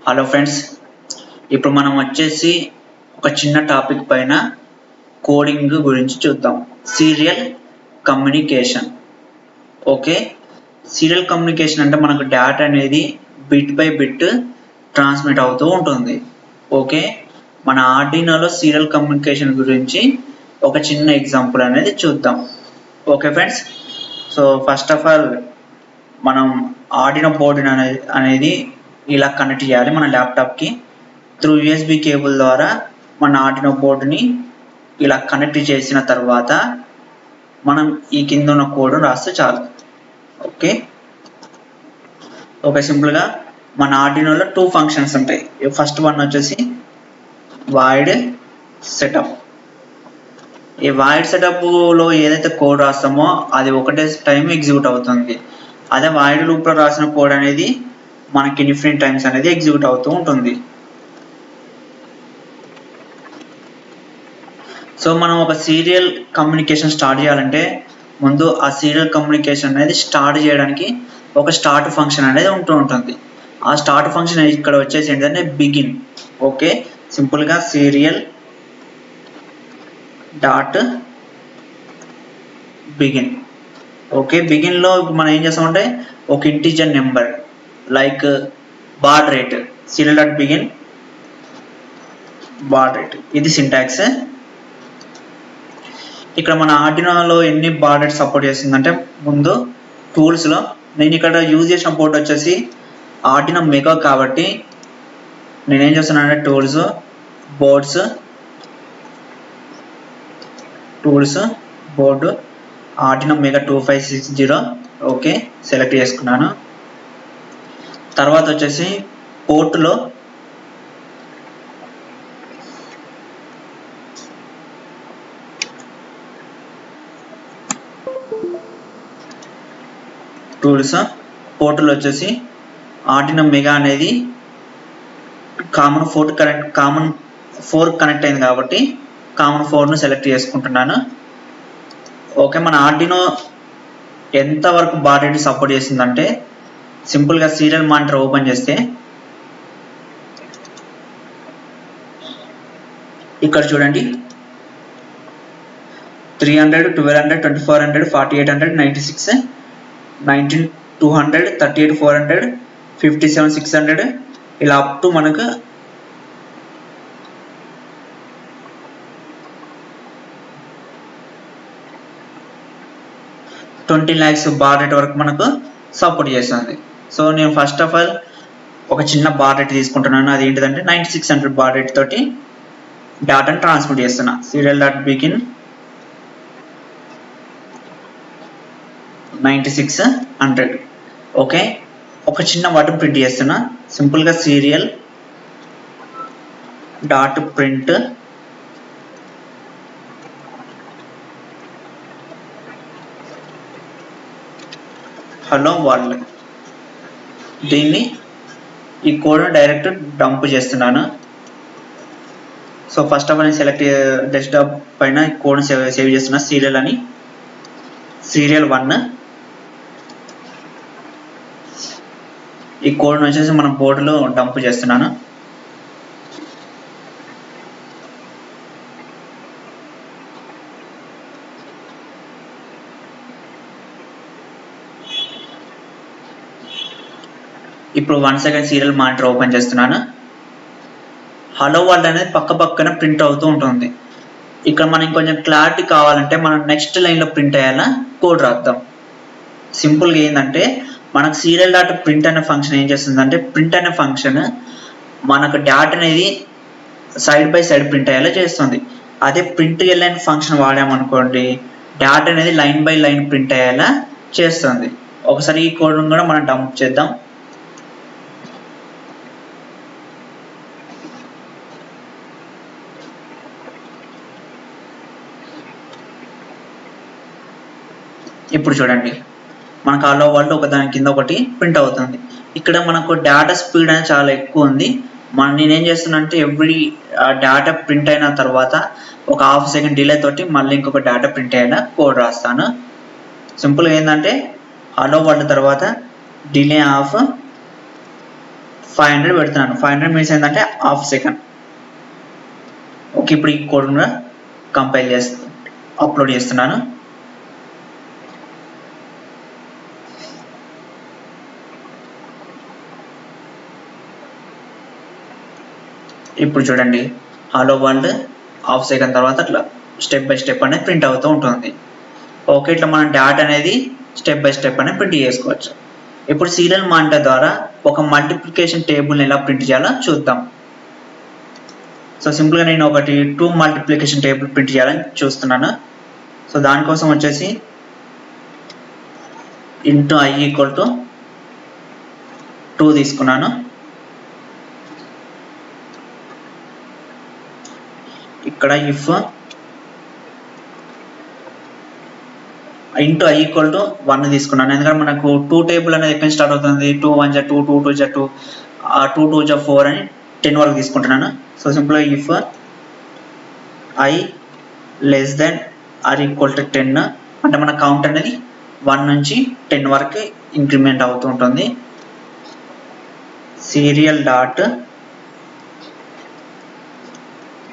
Hello friends, ఇప్పుడు మనం వచ్చేసి ఒక చిన్న టాపిక్ పైన కోడింగ్ గురించి చూద్దాం. Serial communication. Okay, serial communication అంటే మనకు డేటా అనేది బిట్ బై బిట్ ట్రాన్స్మిట్ అవుతూ ఉంటుంది. ఓకే, మన ఆర్డినోలో సీరియల్ కమ్యూనికేషన్ గురించి ఒక చిన్న ఎగ్జాంపుల్ అనేది చూద్దాం. Okay friends, so first of all మనం ఆర్డినో బోర్డు అనేది ఇలా కనెక్ట్ చేయాలి మన ల్యాప్టాప్కి. త్రూ USB కేబుల్ ద్వారా మన ఆర్డినో బోర్డుని ఇలా కనెక్ట్ చేసిన తర్వాత మనం ఈ కింద ఉన్న కోడ్ రాస్తే చాలు. ఓకే ఓకే సింపుల్గా మన ఆర్డినోలో 2 ఫంక్షన్స్ ఉంటాయి. ఫస్ట్ వన్ వచ్చేసి వాయిడ్ సెటప్. ఈ వాయిడ్ సెటప్లో ఏదైతే కోడ్ రాస్తామో అది ఒకటే టైం ఎగ్జిక్యూట్ అవుతుంది. అదే వాయిడ్ లూప్లో రాసిన కోడ్ అనేది మనకి డిఫరెంట్ టైమ్స్ అనేది ఎగ్జిక్యూట్ అవుతూ ఉంటుంది. సో మనం ఒక సీరియల్ కమ్యూనికేషన్ స్టార్ట్ చేయాలంటే ముందు ఆ సీరియల్ కమ్యూనికేషన్ అనేది స్టార్ట్ చేయడానికి ఒక స్టార్ట్ ఫంక్షన్ అనేది ఉంటుంది. ఆ స్టార్ట్ ఫంక్షన్ ఇక్కడ వచ్చేసి ఏంటంటే బిగిన్. ఓకే, సింపుల్గా సీరియల్ డాట్ బిగిన్. ఓకే, బిగిన్లో మనం ఏం చేస్తామంటే ఒక integer number like bad rate, serial dot begin bad rate, ఇది సింటాక్స్. ఇక్కడ మన ఆర్డినోలో ఎన్ని బాడ్ రేట్ సపోర్ట్ చేస్తుందంటే ముందు టూల్స్లో నేను ఇక్కడ యూజ్ చేసిన పోర్ట్ వచ్చేసి ఆర్డినో మెగా కాబట్టి నేనేం చేస్తున్నానంటే tools board Arduino mega 2560. Okay, select చేసుకున్నాను. తర్వాత వచ్చేసి పోర్టులో పోర్టులో వచ్చేసి ఆర్డినో మెగా అనేది కామన్ 4 కనెక్ట్ అయింది కాబట్టి కామన్ 4ను సెలెక్ట్ చేసుకుంటున్నాను. ఓకే, మన ఆర్డినో ఎంత వరకు బాడ్ రేట్ సపోర్ట్ చేస్తుందంటే సింపుల్గా సీరియల్ మానిటర్ ఓపెన్ చేస్తే ఇక్కడ చూడండి 300, 1200, 2400, 4800, 96, 19200, 38400, 57600 ఇలా అప్ టు మనకు 20 lakhs బాడ్ రేట్ వరకు మనకు సపోర్ట్ చేస్తుంది. సో నేను ఫస్ట్ ఆఫ్ ఆల్ ఒక చిన్న బాడ్ రేట్ తీసుకుంటున్నాను. అది ఏంటిదంటే 9600 బాడ్ రేట్ తోటి డేటాను ట్రాన్స్మిట్ చేస్తున్నా. Serial dot begin 9600. ఓకే, ఒక చిన్న వర్డ్ ప్రింట్ చేస్తున్నా. సింపుల్గా serial dot print hello world. దీన్ని ఈ కోడ్ డైరెక్ట్ డంప్ చేస్తున్నాను. సో ఫస్ట్ ఆఫ్ ఆల్ నేను సెలెక్ట్ డెస్క్టాప్ పైన కోడ్ సేవ్ చేస్తున్నా. సీరియల్ అని సీరియల్ 1. ఈ కోడ్ వచ్చేసి మనం బోర్డులో డంప్ చేస్తున్నాను. ఇప్పుడు 1 సెకండ్ సీరియల్ మానిటర్ ఓపెన్ చేస్తున్నాను. హలో వరల్డ్ అనేది పక్కన ప్రింట్ అవుతూ ఉంటుంది. ఇక్కడ మనకి కొంచెం క్లారిటీ కావాలంటే మనం నెక్స్ట్ లైన్లో ప్రింట్ అయ్యేలా కోడ్ రాద్దాం. సింపుల్గా ఏంటంటే మనకు సీరియల్ డాట్ ప్రింట్ అనే ఫంక్షన్ ఏం చేస్తుందంటే ప్రింట్ అనే ఫంక్షన్ మనకు డాట్ అనేది సైడ్ బై సైడ్ ప్రింట్ అయ్యేలా చేస్తుంది. అదే ప్రింట్ ఎల్ఎన్ ఫంక్షన్ వాడామనుకోండి డాట్ అనేది లైన్ బై లైన్ ప్రింట్ అయ్యేలా చేస్తుంది. ఒకసారి ఈ కోడ్ కూడా మనం డంప్ చేద్దాం. ఇప్పుడు చూడండి మనకు హలో వరల్డ్ ఒక దాని కింద ఒకటి ప్రింట్ అవుతుంది. ఇక్కడ మనకు డేటా స్పీడ్ అనేది చాలా ఎక్కువ ఉంది. నేనేం చేస్తున్నా అంటే ఎవ్రీ డేటా ప్రింట్ అయిన తర్వాత ఒక హాఫ్ సెకండ్ డిలే తోటి మళ్ళీ ఇంకొక డేటా ప్రింట్ అయ్యేలా కోడ్ రాస్తాను. సింపుల్గా ఏంటంటే హలో వరల్డ్ తర్వాత డిలే ఆఫ్ 500 పెడుతున్నాను. 500 మీన్స్ ఏంటంటే హాఫ్ సెకండ్. ఓకే, ఇప్పుడు ఈ కోడ్ కూడా కంపైల్ అప్లోడ్ చేస్తున్నాను. ఇప్పుడు చూడండి, హలో వరల్డ్ హాఫ్ సెకండ్ తర్వాత అట్లా స్టెప్ బై స్టెప్ అనేది ప్రింట్ అవుతూ ఉంటుంది. ఓకే, ఇట్లా మనం డాట్ అనేది స్టెప్ బై స్టెప్ అనేది ప్రింట్ చేసుకోవచ్చు. ఇప్పుడు సీరియల్ మానిటర్ ద్వారా ఒక మల్టిప్లికేషన్ టేబుల్ని ఎలా ప్రింట్ చేయాలో చూద్దాం. సో సింపుల్గా నేను ఒకటి 2 మల్టిప్లికేషన్ టేబుల్ ప్రింట్ చేయాలని చూస్తున్నాను. సో దానికోసం వచ్చేసి ఇంటూ i ఈక్వల్ టు 2 తీసుకున్నాను. ఇక్కడ if into i equal to 1 తీసుకున్నాను. ఎందుకంటే మనకు 2 టేబుల్ అనేది ఎక్కడ స్టార్ట్ అవుతుంది, 2 1 జా 2, 2 2 జా 2, 2 2 జా 4 అని 10 వరకు తీసుకుంటున్నాను. సో సింపుల్గా if i less than or equal to 10 అంటే మన కౌంట్ అనేది 1 నుంచి 10 వరకు ఇంక్రిమెంట్ అవుతూ ఉంటుంది. సీరియల్ డాట్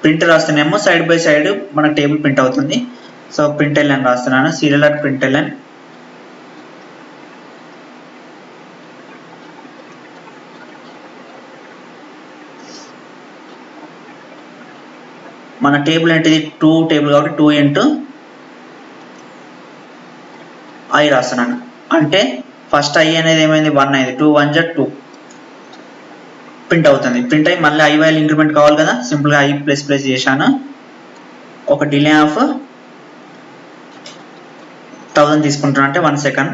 ప్రింట్ రాస్తేనేమో సైడ్ బై సైడ్ మనకు టేబుల్ ప్రింట్ అవుతుంది. సో ప్రింట్ ఎల్ఎన్ రాస్తున్నాను. సీరియల్ డాట్ ప్రింట్ ఎల్ఎన్ మన టేబుల్ ఏంటిది 2 టేబుల్ కాబట్టి 2 ఇంటూ i రాస్తున్నాను. అంటే ఫస్ట్ i అనేది ఏమైంది 1 అయింది, 2 1 జా 2 ప్రింట్ అవుతుంది. ప్రింట్ అయ్యి మళ్ళీ i వాల్యూ ఇంక్రిమెంట్ కావాలి కదా, సింపుల్గా i ప్లస్ ప్లస్ చేశాను. ఒక డిలే ఆఫ్ 1000 తీసుకుంటున్నా అంటే 1 సెకండ్.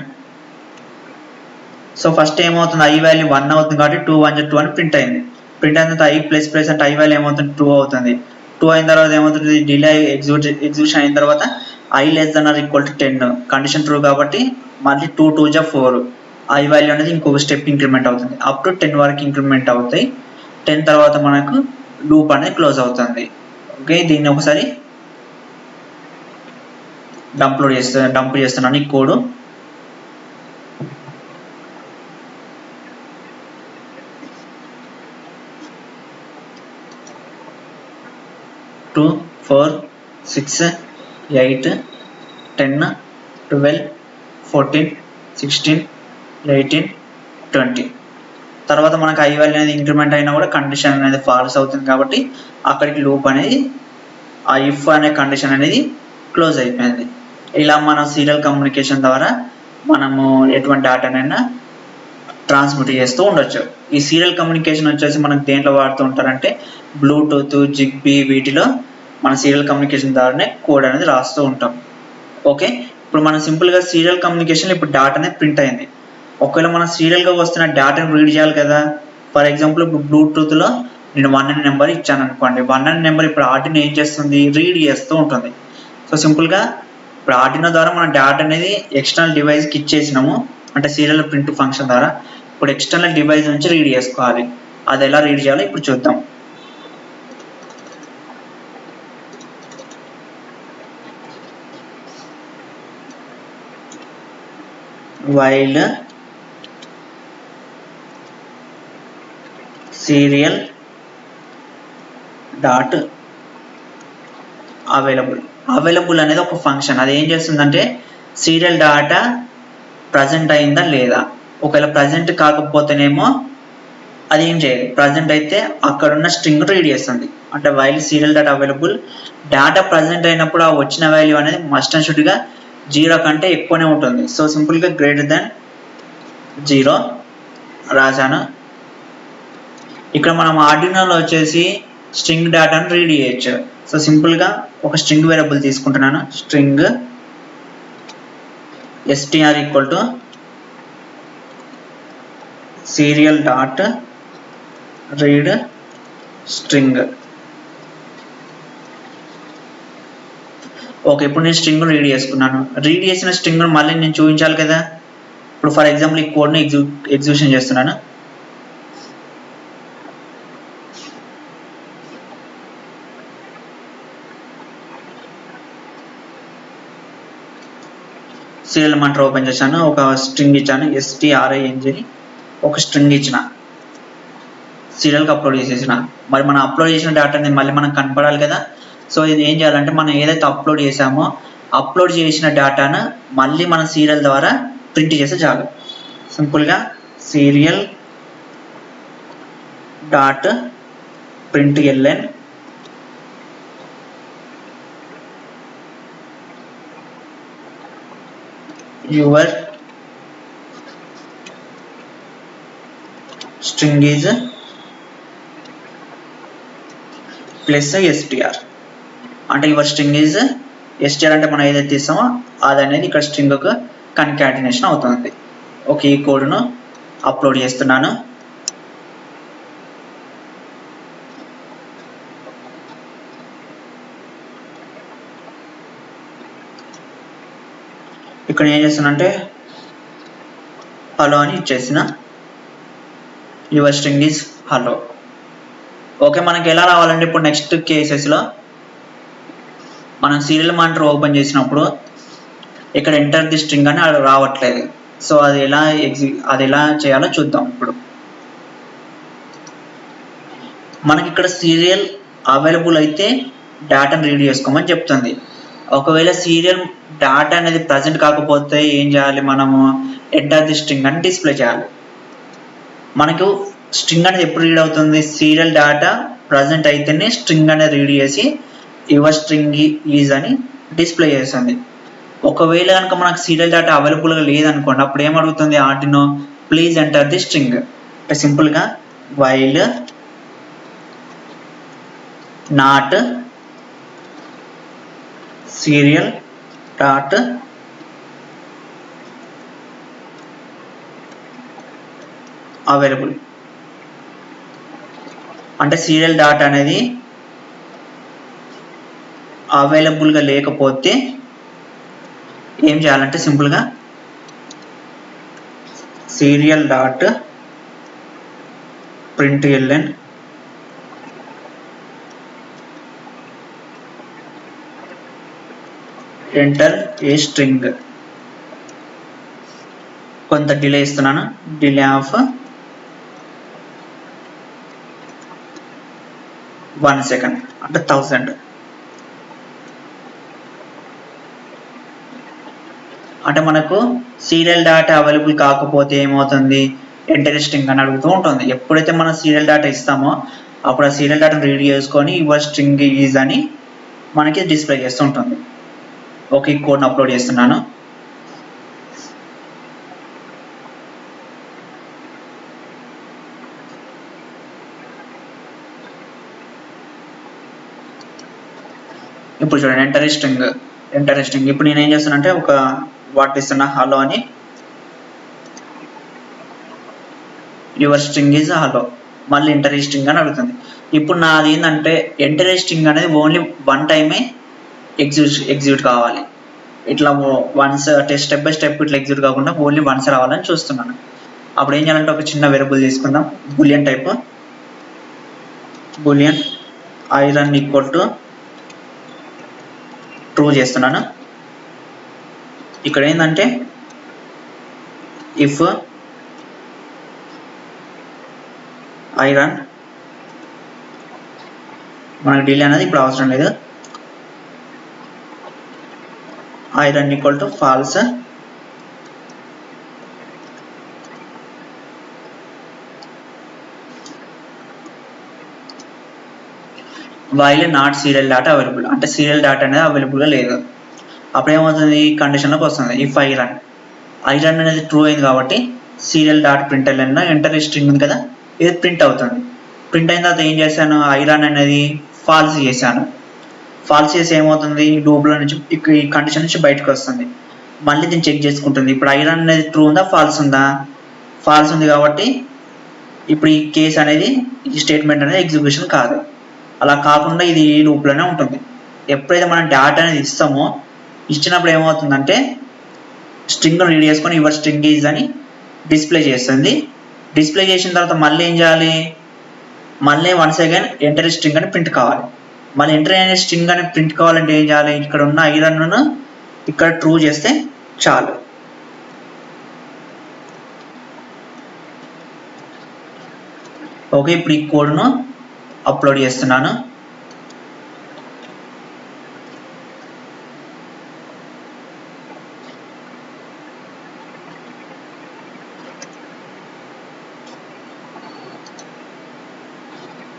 సో ఫస్ట్ ఏమవుతుంది, i వాల్యూ 1 అవుతుంది కాబట్టి 2 1 జా 2 అని ప్రింట్ అయింది. ప్రింట్ అయిన తర్వాత i ప్లస్ ప్లస్ అంటే i వాల్యూ ఏమవుతుంది 2 అవుతుంది. 2 అయిన తర్వాత ఏమవుతుంది, డిలే ఎగ్జిక్యూషన్ అయిన తర్వాత i less than or equal to 10 condition true కాబట్టి మళ్ళీ 2 2 జా 4 i వాల్యూ అనేది ఇంకొక స్టెప్ ఇంక్రిమెంట్ అవుతుంది. అప్ టు 10 వరకు ఇంక్రిమెంట్ అవుతాయి. 10 తర్వాత మనకు లూప్ అనేది క్లోజ్ అవుతుంది. ఓకే, దీన్ని ఒకసారి డంప్ చేస్తున్నాను ఈ కోడ్. టూ 4 6 8 10 12 14 16 18 20 తర్వాత మనకు i వాల్యూ అనేది ఇంక్రిమెంట్ అయినా కూడా కండిషన్ అనేది ఫాల్స్ అవుతుంది కాబట్టి అక్కడికి లూప్ అనేది ఆ ఇఫ్ అనే కండిషన్ అనేది క్లోజ్ అయిపోయింది. ఇలా మనం సీరియల్ కమ్యూనికేషన్ ద్వారా మనము ఎటువంటి డేటానైనా ట్రాన్స్మిట్ చేస్తూ ఉండొచ్చు. ఈ సీరియల్ కమ్యూనికేషన్ వచ్చేసి మనకు దేంట్లో వాడుతూ ఉంటారంటే బ్లూటూత్, జిగ్బీ వీటిలో మన సీరియల్ కమ్యూనికేషన్ ద్వారానే కోడ్ అనేది రాస్తూ ఉంటాం. ఓకే, ఇప్పుడు మనం సింపుల్గా సీరియల్ కమ్యూనికేషన్ ఇప్పుడు డేటా అనేది ప్రింట్ అయింది. ఒకవేళ మనం సీరియల్గా వస్తున్న డేటాను రీడ్ చేయాలి కదా. ఫర్ ఎగ్జాంపుల్ ఇప్పుడు బ్లూటూత్లో నేను 1 అనే నెంబర్ ఇచ్చాను అనుకోండి. 1 అనే నెంబర్ ఇప్పుడు ఆర్డినో ఏం చేస్తుంది, రీడ్ చేస్తూ ఉంటుంది. సో సింపుల్గా ఇప్పుడు ఆర్డినో ద్వారా మన డేటా అనేది ఎక్స్టర్నల్ డివైస్కి ఇచ్చేసినాము అంటే సీరియల్ ప్రింట్ ఫంక్షన్ ద్వారా. ఇప్పుడు ఎక్స్టర్నల్ డివైస్ నుంచి రీడ్ చేసుకోవాలి. అది ఎలా రీడ్ చేయాలో ఇప్పుడు చూద్దాం. వైల్ సీరియల్ డాట్ అవైలబుల్ అనేది ఒక ఫంక్షన్. అది ఏం చేస్తుందంటే సీరియల్ డాటా ప్రజెంట్ అయిందా లేదా, ఒకవేళ ప్రజెంట్ కాకపోతేనేమో అది ఏం చేయదు, ప్రజెంట్ అయితే అక్కడ ఉన్న స్ట్రింగ్ రీడ్ చేస్తుంది. అంటే while serial data available, data present అయినప్పుడు ఆ వచ్చిన వాల్యూ అనేది మస్ట్ అండ్ షుడ్గా 0 కంటే ఎక్కువనే ఉంటుంది. సో సింపుల్గా గ్రేటర్ దాన్ 0 రాశాను. ఇక్కడ మనం ఆర్డినోలో వచ్చేసి స్ట్రింగ్ డేటాను రీడ్ చేయొచ్చు. సో సింపుల్గా ఒక స్ట్రింగ్ వేరియబుల్ తీసుకుంటున్నాను. String str equal to serial dot read string. Okay, ఇప్పుడు నేను స్ట్రింగ్ రీడ్ చేసుకున్నాను. రీడ్ చేసిన స్ట్రింగ్ మళ్ళీ నేను చూపించాలి కదా. ఇప్పుడు ఫర్ ఎగ్జాంపుల్ ఈ కోడ్ని ఎగ్జిక్యూషన్ చేస్తున్నాను. సీరియల్ మానిటర్ ఓపెన్ చేశాను, ఒక స్ట్రింగ్ ఇచ్చాను string ఒక స్ట్రింగ్ ఇచ్చిన. సీరియల్కి అప్లోడ్ చేసేసిన. మరి మనం అప్లోడ్ చేసిన డేటాని మళ్ళీ మనకు కనపడాలి కదా. సో ఇది ఏం చేయాలంటే మనం ఏదైతే అప్లోడ్ చేసామో అప్లోడ్ చేసిన డేటాను మళ్ళీ మన సీరియల్ ద్వారా ప్రింట్ చేస్తే చాలు. సింపుల్గా serial dot print LN your string is plus STR. అంటే యువర్ స్ట్రింగ్ ఈజ్ ఎస్టిఆర్ అంటే మనం ఏదైతే ఇస్తామో అది అనేది ఇక్కడ స్ట్రింగ్కు కన్కాటినేషన్ అవుతుంది. ఓకే, ఈ కోడ్ను అప్లోడ్ చేస్తున్నాను. ఇక్కడ ఏం చేస్తానంటే హలో అని ఇచ్చేసిన. Your string is hello. Okay, మనకి ఎలా రావాలంటే ఇప్పుడు నెక్స్ట్ కేసెస్లో మనం సీరియల్ మానిటర్ ఓపెన్ చేసినప్పుడు ఇక్కడ ఎంటర్ ది స్ట్రింగ్ అని అది రావట్లేదు. సో అది ఎలా చేయాలో చూద్దాం. ఇప్పుడు మనకి ఇక్కడ సీరియల్ అవైలబుల్ అయితే డేటాను రీడ్ చేసుకోమని చెప్తుంది. ఒకవేళ సీరియల్ డేటా అనేది ప్రజెంట్ కాకపోతే ఏం చేయాలి, మనము ఎంటర్ ది స్ట్రింగ్ అని డిస్ప్లే చేయాలి. మనకు స్ట్రింగ్ అనేది ఎప్పుడు రీడ్ అవుతుంది, సీరియల్ డేటా ప్రజెంట్ అయితేనే స్ట్రింగ్ అనేది రీడ్ చేసి యువర్ స్ట్రింగ్ ఈజ్ అని డిస్ప్లే చేస్తుంది. ఒకవేళ కనుక మనకు సీరియల్ డేటా అవైలబుల్గా లేదనుకోండి, అప్పుడు ఏమడుగుతుంది Arduino, please enter the string. అంటే సింపుల్గా while not serial dot available. అంటే సీరియల్ డాటా అనేది అవైలబుల్గా లేకపోతే ఏం చేయాలంటే సింపుల్గా serial dot print LN enter a string. కొంత డిలే ఇస్తున్నాను, డిలే ఆఫ్ 1 సెకండ్ అంటే 1000. అంటే మనకు సీరియల్ డేటా అవైలబుల్ కాకపోతే ఏమవుతుంది, ఎంటర్ స్ట్రింగ్ అని అడుగుతూ ఉంటుంది. ఎప్పుడైతే మనం సీరియల్ డేటా ఇస్తామో అప్పుడు ఆ సీరియల్ డేటాను రీడ్ చేసుకొని యువర్ స్ట్రింగ్ ఈజ్ అని మనకి డిస్ప్లే చేస్తూ ఉంటుంది. ఓకే, ఈ కోడ్ని అప్లోడ్ చేస్తున్నాను. ఇప్పుడు చూడండి ఎంటర్ స్ట్రింగ్. ఇప్పుడు నేను ఏం చేస్తానంటే ఒక వాట్ ఇస్తున్నా, హలో అని. యువర్ స్ట్రింగ్ ఈజ్ హలో, మళ్ళీ ఎంటర్ స్ట్రింగ్ అని అడుగుతుంది. ఇప్పుడు నాది ఏంటంటే ఎంటర్ స్ట్రింగ్ అనేది ఓన్లీ 1 టైమే ఎగ్జిక్యూట్ కావాలి. ఇట్లా వన్స్ స్టెప్ బై స్టెప్ ఇట్లా ఎగ్జిక్యూట్ కాకుండా ఓన్లీ వన్స్ రావాలని చూస్తున్నాను. అప్పుడు ఏం చేయాలంటే ఒక చిన్న వేరియబుల్ తీసుకుందాం, Boolean type. Boolean iron equal to true చేస్తున్నాను. ఇక్కడ ఏంటంటే ఇఫ్ ఐరన్, మనకి డిలే అనేది ఇప్పుడు అవసరం లేదు, iron equal to falls, while not serial data available. అంటే సీరియల్ డేటా అనేది అవైలబుల్గా లేదు. అప్పుడు ఏమవుతుంది, ఈ కండిషన్లోకి వస్తుంది. ఇఫ్ ఐరన్ అనేది ట్రూ అయింది కాబట్టి serial dot print LN enter string ఉంది కదా, ఇది ప్రింట్ అవుతుంది. ప్రింట్ అయిన తర్వాత ఏం చేశాను, ఐరన్ అనేది ఫాల్స్ చేశాను. ఫాల్స్ చేసి ఏమవుతుంది, లూప్లో నుంచి ఈ కండిషన్ నుంచి బయటకు వస్తుంది. మళ్ళీ దీన్ని చెక్ చేసుకుంటుంది. ఇప్పుడు ఐరన్ అనేది ట్రూ ఉందా ఫాల్స్ ఉందా, ఫాల్స్ ఉంది కాబట్టి ఇప్పుడు ఈ కేసు అనేది, ఈ స్టేట్మెంట్ అనేది ఎగ్జిక్యూషన్ కాదు. అలా కాకుండా ఇది ఈ లూప్లోనే ఉంటుంది. ఎప్పుడైతే మనం డేటా అనేది ఇస్తామో, ఇచ్చినప్పుడు ఏమవుతుందంటే స్ట్రింగ్ రీడ్ చేసుకొని యువర్ స్ట్రింగ్ ఈజ్ అని డిస్ప్లే చేస్తుంది. డిస్ప్లే చేసిన తర్వాత మళ్ళీ ఏం చేయాలి, మళ్ళీ వన్స్ అగైన్ ఎంటర్ స్ట్రింగ్ అని ప్రింట్ కావాలి. మళ్ళీ ఎంటర్ అయిన స్ట్రింగ్ అని ప్రింట్ కావాలంటే ఏం చేయాలి, ఇక్కడ ఉన్న ఐరన్ను ఇక్కడ ట్రూ చేస్తే చాలు. ఓకే, ఇప్పుడు ఈ కోడ్ను అప్లోడ్ చేస్తున్నాను.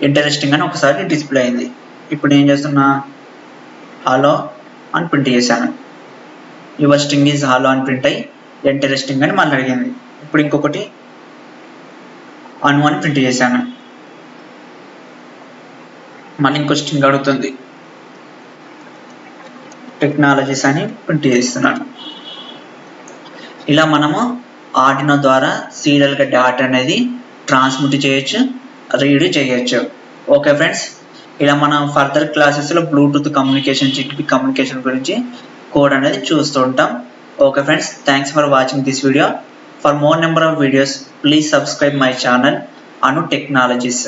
ఇంట్రెస్టింగ్ అని ఒకసారి డిస్ప్లే అయింది. ఇప్పుడు ఏం చేస్తున్నా, హలో అని ప్రింట్ చేశాను. యువర్ స్ట్రింగ్ ఈజ్ హలో అని ప్రింట్ అయ్యి ఇంట్రెస్టింగ్ అని మళ్ళీ అడిగింది. ఇప్పుడు ఇంకొకటి అను అని ప్రింట్ చేశాను. మళ్ళీ ఇంకో స్ట్రింగ్ అడుగుతుంది, టెక్నాలజీస్ అని ప్రింట్ చేస్తున్నాను. ఇలా మనము ఆర్డినో ద్వారా సీరియల్గా డేటా అనేది ట్రాన్స్మిట్ చేయొచ్చు, రీడ్ చేయొచ్చు. ఓకే ఫ్రెండ్స్, ఇలా మనం ఫర్దర్ క్లాసెస్లో బ్లూటూత్ కమ్యూనికేషన్, జిగ్బీ కమ్యూనికేషన్ గురించి కోడ్ అనేది చూస్తూ ఉంటాం. Okay friends, thanks for watching this video. For more number of videos please subscribe my channel Anu technologies.